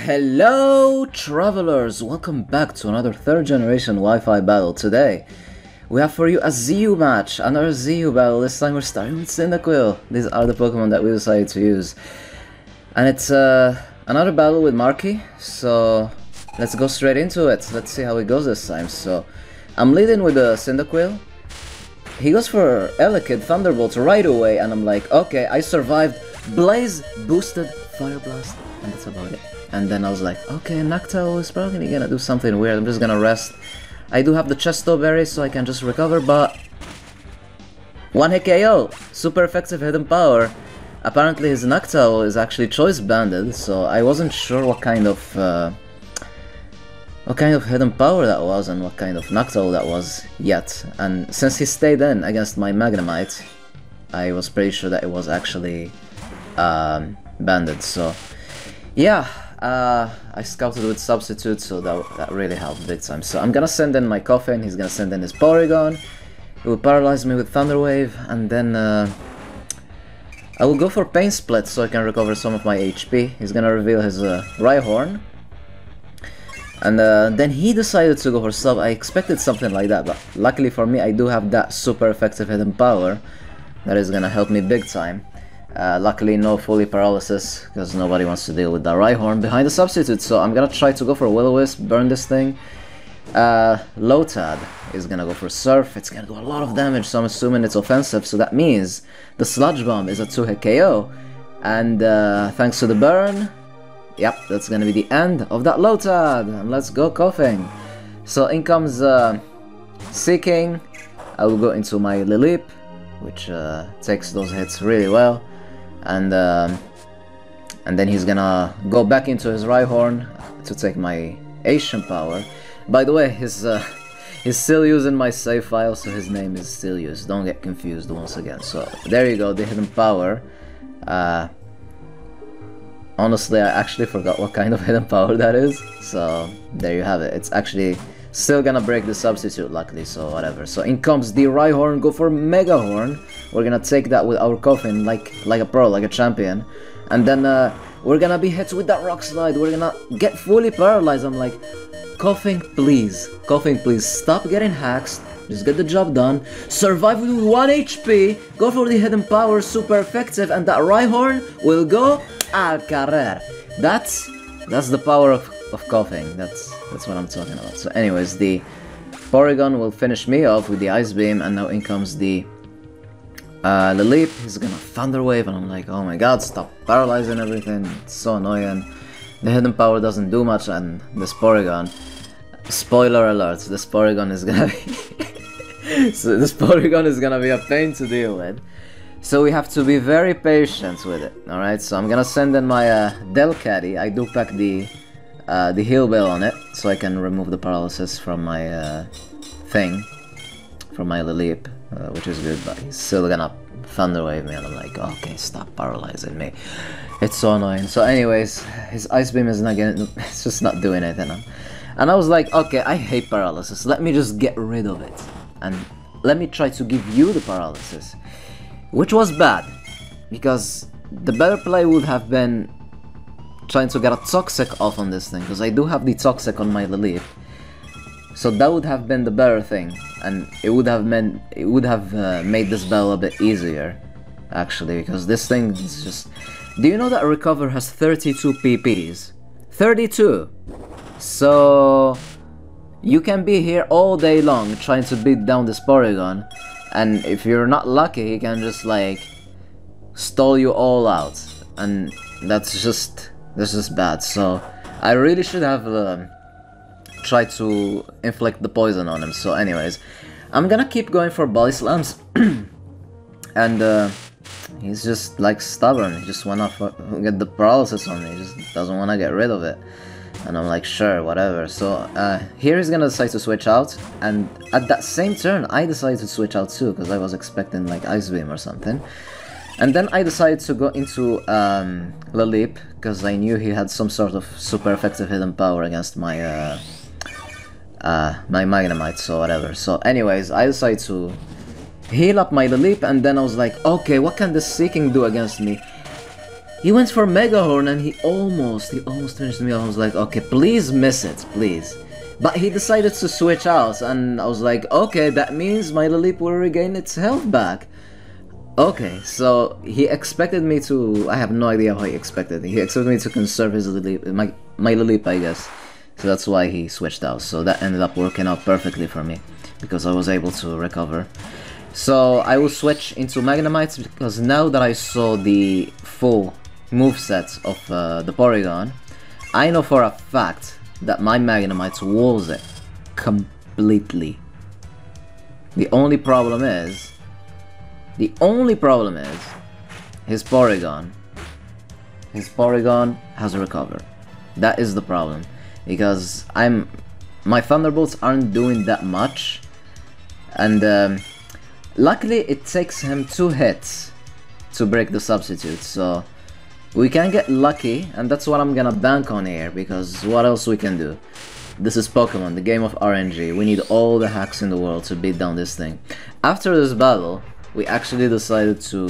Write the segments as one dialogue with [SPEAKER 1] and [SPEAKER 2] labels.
[SPEAKER 1] Hello travelers, welcome back to another third generation Wi-Fi battle. Today we have for you a ZU match, another ZU battle. This time we're starting with Cyndaquil. These are the Pokemon that we decided to use. And it's another battle with Marky, so let's go straight into it. Let's see how it goes this time. So I'm leading with the Cyndaquil. He goes for Elekid Thunderbolt right away, and I'm like, okay, I survived Blaze boosted Fire Blast, and that's about it. And then I was like, okay, Noctowl is probably gonna do something weird. I'm just gonna rest. I do have the Chesto Berry, so I can just recover, but one hit KO! Super effective hidden power. Apparently his Noctowl is actually choice banded, so I wasn't sure what kind of hidden power that was and what kind of Noctowl that was yet. And since he stayed in against my Magnemite, I was pretty sure that it was actually banded, so yeah. I scouted with substitute, so that really helped big time. So I'm gonna send in my Coffin, he's gonna send in his Porygon. He will paralyze me with Thunder Wave, and then I will go for Pain Split so I can recover some of my HP. He's gonna reveal his Rhyhorn. And then he decided to go for Sub. I expected something like that, but luckily for me I do have that super effective hidden power that is gonna help me big time. Luckily no fully paralysis, because nobody wants to deal with the Rhyhorn behind the substitute, so I'm gonna try to go for Will-O-Wisp, burn this thing. Lotad is gonna go for Surf. It's gonna do a lot of damage, so I'm assuming it's offensive, so that means the Sludge Bomb is a 2-hit KO. And thanks to the burn, yep, that's gonna be the end of that Lotad, and let's go Coughing. So in comes Seeking. I will go into my Lileep, which takes those hits really well. And then he's gonna go back into his Rhyhorn to take my Asian power. By the way, he's still using my save file, so his name is still used. Don't get confused once again. So there you go, the hidden power. Honestly, I actually forgot what kind of hidden power that is. So there you have it. It's actually still gonna break the substitute, luckily, so whatever. So in comes the Rhyhorn, go for Mega Horn. We're gonna take that with our Coffin like a pro, like a champion. And then we're gonna be hit with that Rock Slide. We're gonna get fully paralyzed. I'm like, Coughing, please, stop getting hacks. Just get the job done. Survive with 1 HP. Go for the hidden power, super effective, and that Rhyhorn will go al carrer. That's the power of Coughing. That's what I'm talking about. So anyways, the Porygon will finish me off with the Ice Beam, and now in comes the Lileep. He's gonna Thunder Wave, and I'm like, oh my god, stop paralyzing everything. It's so annoying. The hidden power doesn't do much, and this Porygon, spoiler alert, this Porygon is gonna be so this Porygon is gonna be a pain to deal with. So we have to be very patient with it. Alright, so I'm gonna send in my Delcatty. I do pack the heal bell on it, so I can remove the paralysis from my thing, from my Lileep, which is good, but he's still gonna Thunder Wave me, and I'm like, okay, stop paralyzing me. It's so annoying. So anyways, his Ice Beam is not getting, it's just not doing anything. And I was like, okay, I hate paralysis, let me just get rid of it, and let me try to give you the paralysis. Which was bad, because the better play would have been trying to get a Toxic off on this thing, because I do have the Toxic on my Lileep. So that would have been the better thing, and it would have made this battle a bit easier, actually, because this thing is just... Do you know that Recover has 32 PPs? 32! So you can be here all day long trying to beat down this Porygon, and if you're not lucky, he can just like stall you all out, and that's just bad. So I really should have tried to inflict the poison on him. So anyways, I'm gonna keep going for Body Slams. And he's just like stubborn. He just wanna get the paralysis on me. He just doesn't wanna get rid of it. And I'm like, sure, whatever. So here he's gonna decide to switch out, and at that same turn I decided to switch out too, because I was expecting like Ice Beam or something. And then I decided to go into Lileep, because I knew he had some sort of super effective hidden power against my my Magnemite, so whatever. So anyways, I decided to heal up my Lileep, and then I was like, okay, what can this Seeking do against me? He went for Mega Horn and he almost finished me off. I was like, okay, please miss it, please. But he decided to switch out, and I was like, okay, that means my Lilip will regain its health back. Okay, so he expected me to... I have no idea how he expected. He expected me to conserve his Lilip, my Lilip, I guess. So that's why he switched out. So that ended up working out perfectly for me, because I was able to recover. So I will switch into Magnemites, because now that I saw the full moveset of the Porygon, I know for a fact that my Magnemites walls it completely. The only problem is his Porygon has recovered. That is the problem, because my Thunderbolts aren't doing that much, and luckily it takes him 2 hits to break the substitute, so we can get lucky, and that's what I'm gonna bank on here, because what else we can do? This is Pokemon, the game of RNG. We need all the hacks in the world to beat down this thing. After this battle, we actually decided to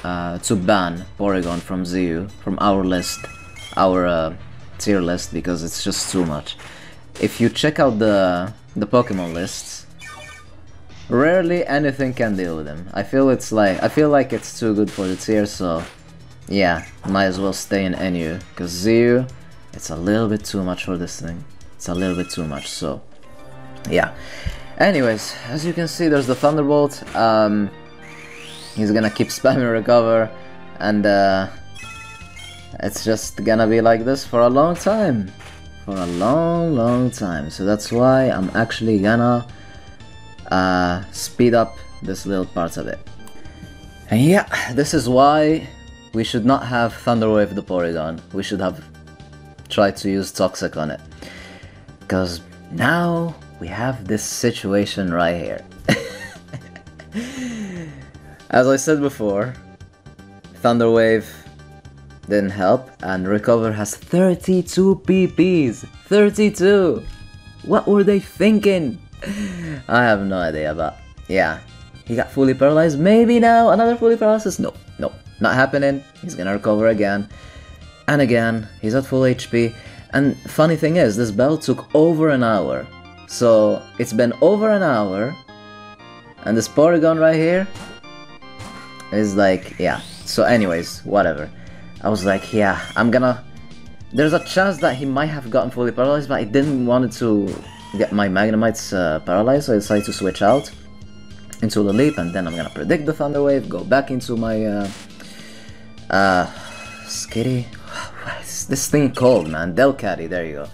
[SPEAKER 1] ban Porygon from ZU, from our list, our tier list, because it's just too much. If you check out the Pokemon lists, rarely anything can deal with him. I feel like it's too good for the tier, so yeah, might as well stay in NU, because ZU, it's a little bit too much for this thing. It's a little bit too much, so yeah. Anyways, as you can see, there's the Thunderbolt. He's gonna keep spamming recover, and it's just gonna be like this for a long time. For a long time. So that's why I'm actually gonna speed up this little part of it. And yeah, this is why we should not have Thunder Wave the Porygon. We should have tried to use Toxic on it. Because now we have this situation right here. As I said before, Thunder Wave didn't help, and Recover has 32 PPs. 32! What were they thinking? I have no idea, but yeah. He got fully paralyzed. Maybe now another fully paralysis? No, not happening. He's gonna recover again. And again, he's at full HP. And funny thing is, this battle took over an hour. So it's been over an hour, and this Porygon right here is like, yeah. So anyways, whatever. I was like, yeah, there's a chance that he might have gotten fully paralyzed, but I didn't want to get my Magnemites paralyzed, so I decided to switch out into the leap, and then I'm gonna predict the Thunder Wave, go back into my Skitty. What is this thing called, man? Delcatty, there you go.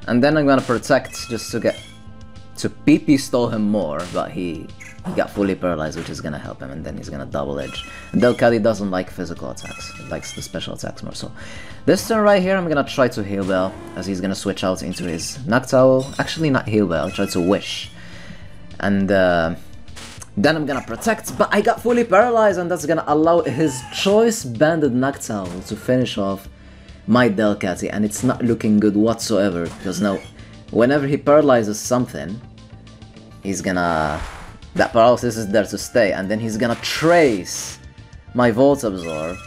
[SPEAKER 1] And then I'm gonna protect just to get to PP stall him more, but he got fully paralyzed, which is gonna help him, and then he's gonna double edge. And Delcatty doesn't like physical attacks, it likes the special attacks more. So this turn right here, I'm gonna try to Heal Bell, as he's gonna switch out into his Noctowl. Actually, not Heal Bell, I'll try to Wish. And then I'm gonna protect, but I got fully paralyzed, and that's gonna allow his choice banded Noctowl to finish off my Delcatty, and it's not looking good whatsoever, because now, whenever he paralyzes something, he's gonna... that paralysis is there to stay, and then he's gonna trace my Volt Absorb,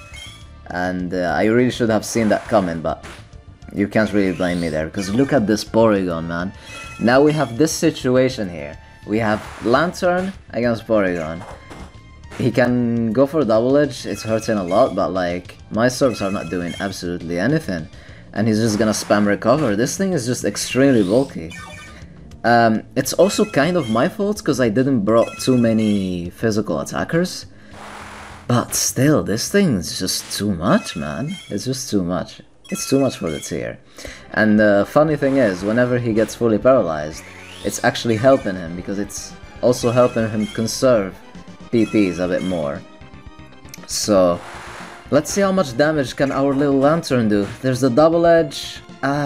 [SPEAKER 1] and I really should have seen that coming, but you can't really blame me there, because look at this Porygon, man. Now we have this situation here. We have Lantern against Porygon. He can go for double edge, it's hurting a lot, but like, my Sorbs are not doing absolutely anything. And he's just gonna spam recover. This thing is just extremely bulky. It's also kind of my fault, because I didn't brought too many physical attackers. But still, this thing's just too much, man. It's just too much. It's too much for the tier. And the funny thing is, whenever he gets fully paralyzed, it's actually helping him, because it's also helping him conserve PPs a bit more. So let's see how much damage can our little Lantern do. There's the double edge.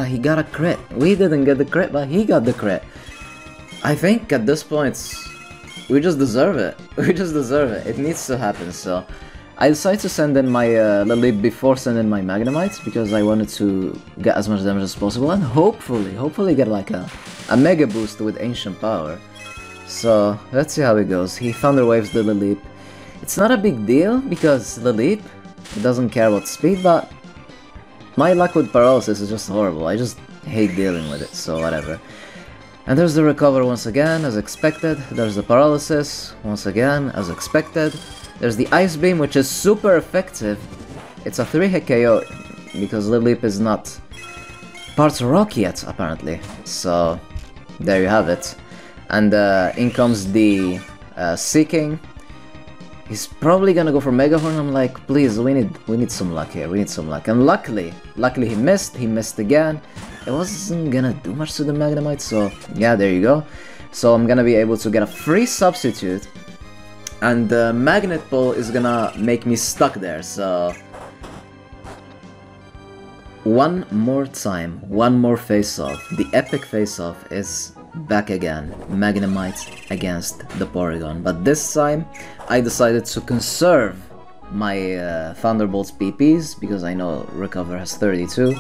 [SPEAKER 1] He got a crit. We didn't get the crit, but he got the crit. I think at this point we just deserve it. We just deserve it. It needs to happen. So I decided to send in my Lilip before sending my Magnemites, because I wanted to get as much damage as possible, and hopefully get like a mega boost with ancient power. So let's see how it goes. He Thunder Waves the Lilip. It's not a big deal, because Lilip It doesn't care about speed, but my luck with paralysis is just horrible. I just hate dealing with it, so whatever. And there's the recover once again, as expected. There's the paralysis, once again, as expected. There's the ice beam, which is super effective. It's a 3-hit KO, because Lileep is not part rock yet, apparently. So, there you have it. And in comes the Seeking. He's probably gonna go for Mega Horn. I'm like, please, we need some luck here, we need some luck. And luckily he missed again. It wasn't gonna do much to the Magnemite, so yeah, there you go. So I'm gonna be able to get a free substitute, and the Magnet Pull is gonna make me stuck there, so... One more time, one more face-off. The epic face-off is back again. Magnemite against the Porygon. But this time, I decided to conserve my Thunderbolt's PPs, because I know Recover has 32.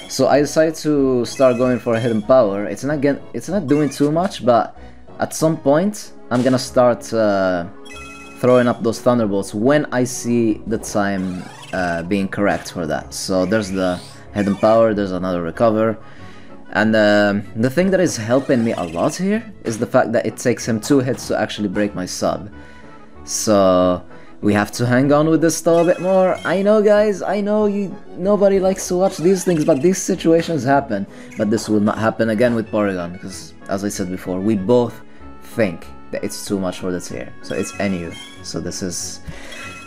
[SPEAKER 1] So I decided to start going for a hidden power. It's not doing too much, but at some point I'm gonna start throwing up those Thunderbolts when I see the time being correct for that. So there's the hidden power, there's another recover. And the thing that is helping me a lot here is the fact that it takes him 2 hits to actually break my sub. So we have to hang on with this though a bit more. I know, guys, I know nobody likes to watch these things, but these situations happen. But this will not happen again with Porygon, because as I said before, we both think that it's too much for the tier. So it's NU. So this is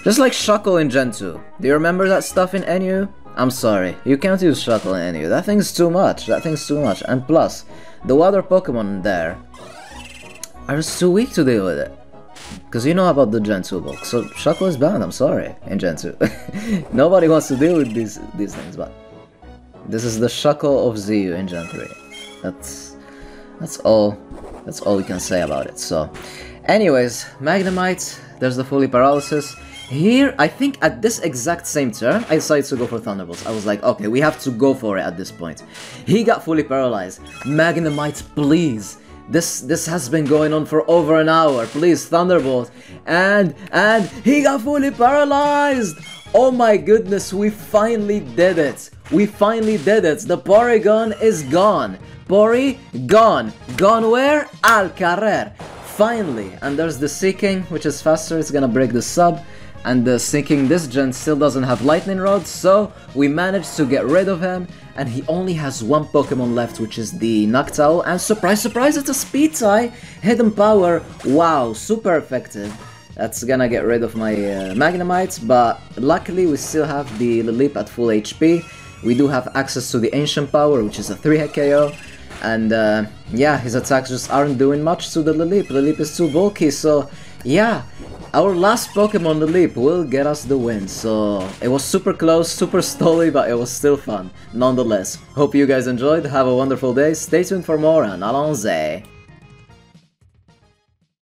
[SPEAKER 1] just like Shuckle in Gen 2. Do you remember that stuff in NU? I'm sorry, you can't use Shuckle in NU. That thing's too much. That thing's too much. And plus, the water Pokemon there are just too weak to deal with it. Because you know about the Gen 2 bulk, so Shuckle is banned, I'm sorry, in Gen 2. Nobody wants to deal with these things, but this is the Shuckle of ZU in Gen 3. That's all we can say about it. So, anyways, Magnemite, there's the fully paralysis. Here, I think at this exact same turn, I decided to go for Thunderbolts. I was like, okay, we have to go for it at this point. He got fully paralyzed. Magnemite, please. This has been going on for over an hour. Please, Thunderbolt. And he got fully paralyzed. Oh my goodness, we finally did it. We finally did it. The Porygon is gone. Porygon. Gone where? Al Carrer. Finally. And there's the Seeking, which is faster. It's gonna break the sub. And the Seeking this gen still doesn't have Lightning Rod, so we managed to get rid of him, and he only has one Pokemon left, which is the Noctowl, and surprise surprise, it's a speed tie! Hidden power, wow, super effective. That's gonna get rid of my Magnemite, but luckily we still have the Lileep at full HP. We do have access to the Ancient Power, which is a 3-hit KO, and yeah, his attacks just aren't doing much to the Lileep. Lileep is too bulky, so yeah. Our last Pokemon, Lileep, will get us the win, so it was super close, super stolly, but it was still fun, nonetheless. Hope you guys enjoyed, have a wonderful day, stay tuned for more, and allons-y!